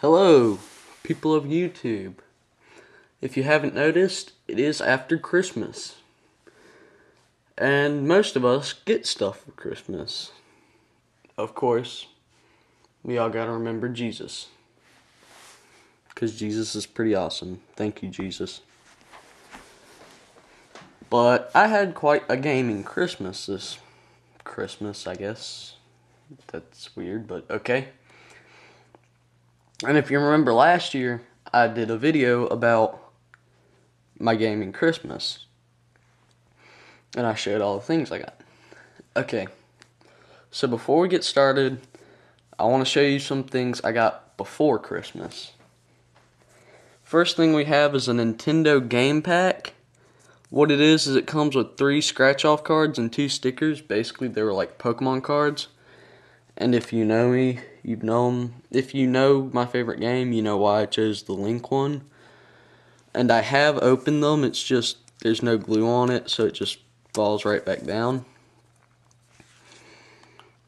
Hello, people of YouTube. If you haven't noticed, it is after Christmas. And most of us get stuff for Christmas. Of course, we all gotta remember Jesus. Because Jesus is pretty awesome. Thank you, Jesus. But I had quite a gaming Christmas this Christmas, I guess. That's weird, but okay. And if you remember last year, I did a video about my gaming Christmas. And I showed all the things I got. Okay, so before we get started, I want to show you some things I got before Christmas. First thing we have is a Nintendo game pack. What it is it comes with 3 scratch-off cards and 2 stickers. Basically, they were like Pokemon cards. And if you know me, you've known. If you know my favorite game, you know why I chose the Link one. And I have opened them. It's just there's no glue on it, so it just falls right back down.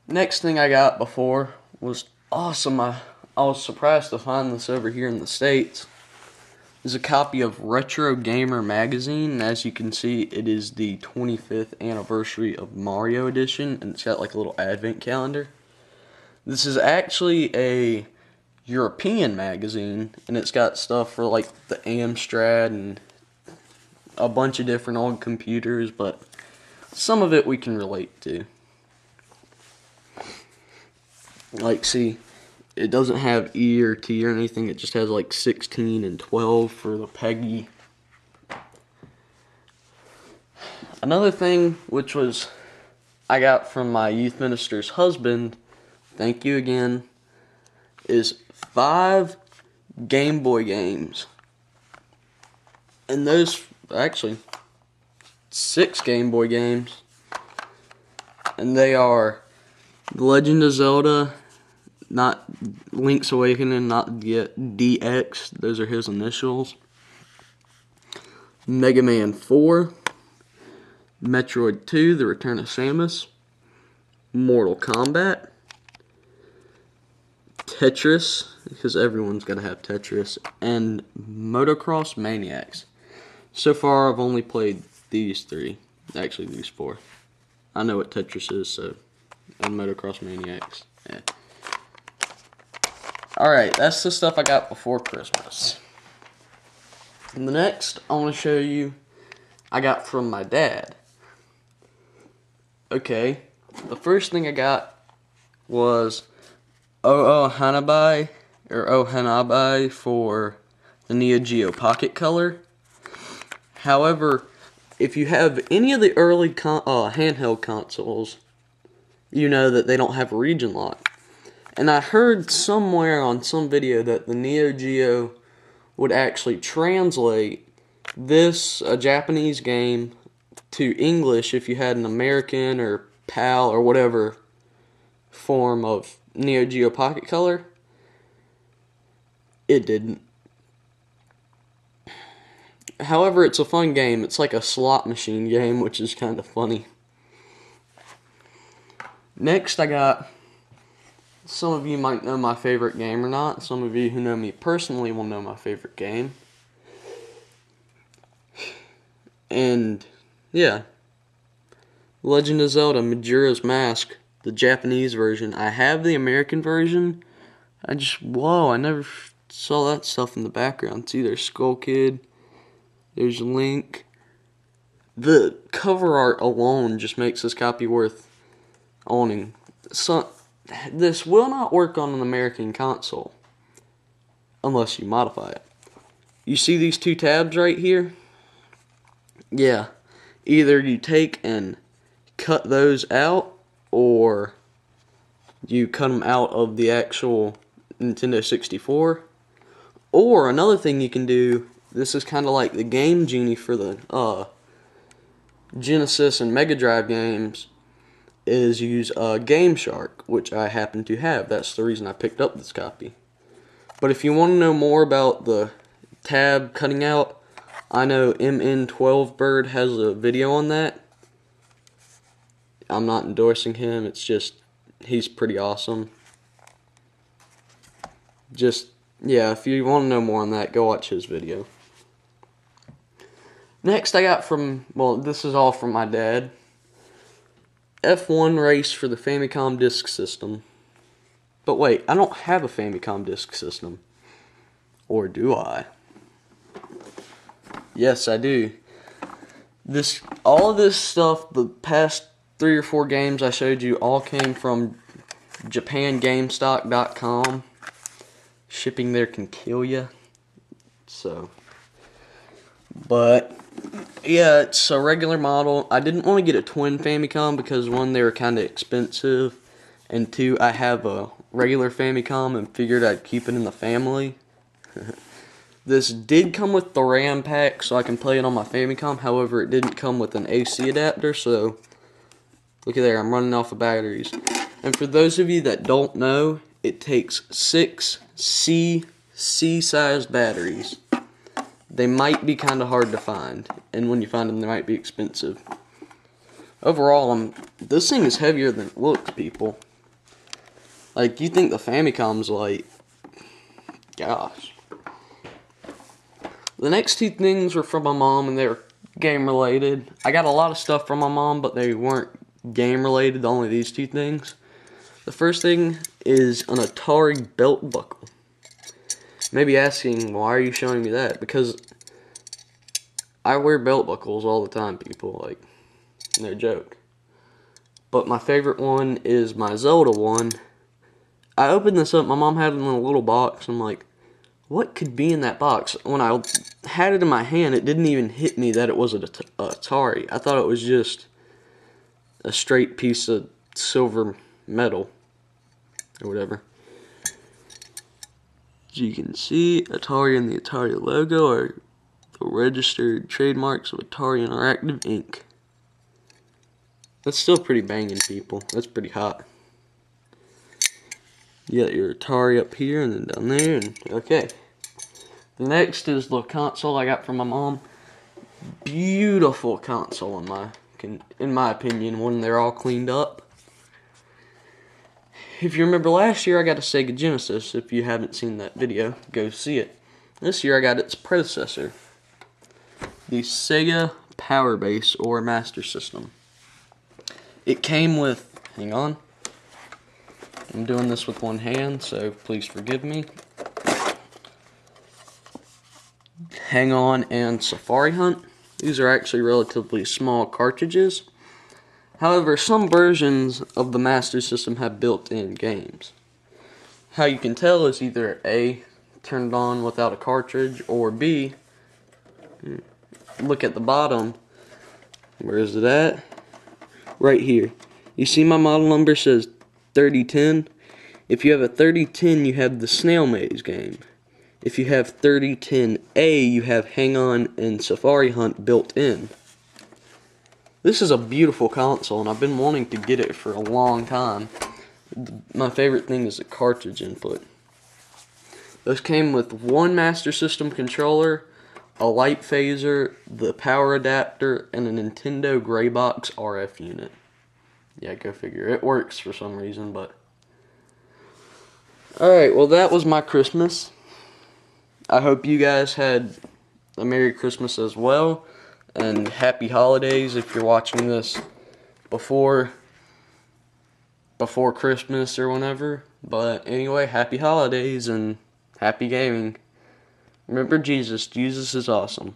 Next thing I got before was awesome. I was surprised to find this over here in the States. Is a copy of Retro Gamer magazine, and as you can see, it is the 25th anniversary of Mario edition, and it's got like a little advent calendar. This is actually a European magazine, and it's got stuff for like the Amstrad and a bunch of different old computers, but some of it we can relate to. Like, see, it doesn't have E or T or anything, it just has like 16 and 12 for the PEGI. Another thing, which was I got from my youth minister's husband, thank you again, is 5 Game Boy games. And those, actually, 6 Game Boy games. And they are The Legend of Zelda, not Link's Awakening, not yet DX, those are his initials. Mega Man 4, Metroid 2, The Return of Samus, Mortal Kombat, Tetris, because everyone's got to have Tetris, and Motocross Maniacs. So far, I've only played these 3, actually these 4. I know what Tetris is, so, and Motocross Maniacs. Yeah. Alright, that's the stuff I got before Christmas. And the next, I want to show you, I got from my dad. Okay, the first thing I got was Hanabi for the Neo Geo Pocket Color. However, if you have any of the early handheld consoles, you know that they don't have a region lock. And I heard somewhere on some video that the Neo Geo would actually translate this, a Japanese game, to English if you had an American or PAL or whatever form of Neo Geo Pocket Color. It didn't. However, it's a fun game. It's like a slot machine game, which is kind of funny. Next, I got, some of you might know my favorite game or not. Some of you who know me personally will know my favorite game. And, yeah. Legend of Zelda Majora's Mask, the Japanese version. I have the American version. Whoa, I never saw that stuff in the background. See, there's Skull Kid. There's Link. The cover art alone just makes this copy worth owning. So, this will not work on an American console unless you modify it. You see these 2 tabs right here? Yeah. Either you take and cut those out, or you cut them out of the actual Nintendo 64. Or another thing you can do, this is kind of like the Game Genie for the Genesis and Mega Drive games, is use Game Shark, which I happen to have. That's the reason I picked up this copy. But if you want to know more about the tab cutting out, I know MN12 Bird has a video on that. I'm not endorsing him, it's just, he's pretty awesome. Just yeah, if you want to know more on that, go watch his video. Next I got from, well, this is all from my dad. F1 race for the Famicom Disk System. But wait, I don't have a Famicom Disk System. Or do I? Yes, I do. All of this stuff, the past 3 or 4 games I showed you, all came from JapanGamestock.com. Shipping there can kill you. So, but yeah, it's a regular model. I didn't want to get a twin Famicom because 1, they were kind of expensive, and 2, I have a regular Famicom and figured I'd keep it in the family. This did come with the RAM pack, so I can play it on my Famicom. However, it didn't come with an AC adapter, so look at there, I'm running off of batteries. And for those of you that don't know, it takes 6 C-sized batteries. They might be kind of hard to find, and when you find them, they might be expensive. Overall, this thing is heavier than it looks, people. Like, you think the Famicom's light. Gosh. The next 2 things were from my mom, and they were game related. I got a lot of stuff from my mom, but they weren't game related, only these 2 things. The first thing is an Atari belt buckle. Maybe asking, why are you showing me that? Because I wear belt buckles all the time, people. Like, no joke. But my favorite one is my Zelda one. I opened this up, my mom had it in a little box. I'm like, what could be in that box? When I had it in my hand, it didn't even hit me that it was an Atari. I thought it was just a straight piece of silver metal or whatever. As you can see, Atari and the Atari logo are the registered trademarks of Atari Interactive Inc. That's still pretty banging, people. That's pretty hot. You got your Atari up here and then down there, and okay. The next is the console I got from my mom. Beautiful console in my opinion, when they're all cleaned up. If you remember last year, I got a Sega Genesis. If you haven't seen that video, go see it. This year I got its predecessor, the Sega Power Base or Master System. It came with, hang on, I'm doing this with one hand, so please forgive me. Hang On and Safari Hunt. These are actually relatively small cartridges. However, some versions of the Master System have built-in games. How you can tell is either A, turned on without a cartridge, or B, look at the bottom. Where is it at? Right here. You see my model number says 3010? If you have a 3010, you have the Snail Maze game. If you have 3010A, you have Hang On and Safari Hunt built in. This is a beautiful console, and I've been wanting to get it for a long time. My favorite thing is the cartridge input. Those came with one Master System controller, a light phaser, the power adapter, and a Nintendo Gray Box RF unit. Yeah, go figure. It works for some reason, but... Alright, well that was my Christmas. I hope you guys had a Merry Christmas as well. And Happy Holidays if you're watching this before Christmas or whenever. But anyway, Happy Holidays and Happy Gaming. Remember Jesus. Jesus is awesome.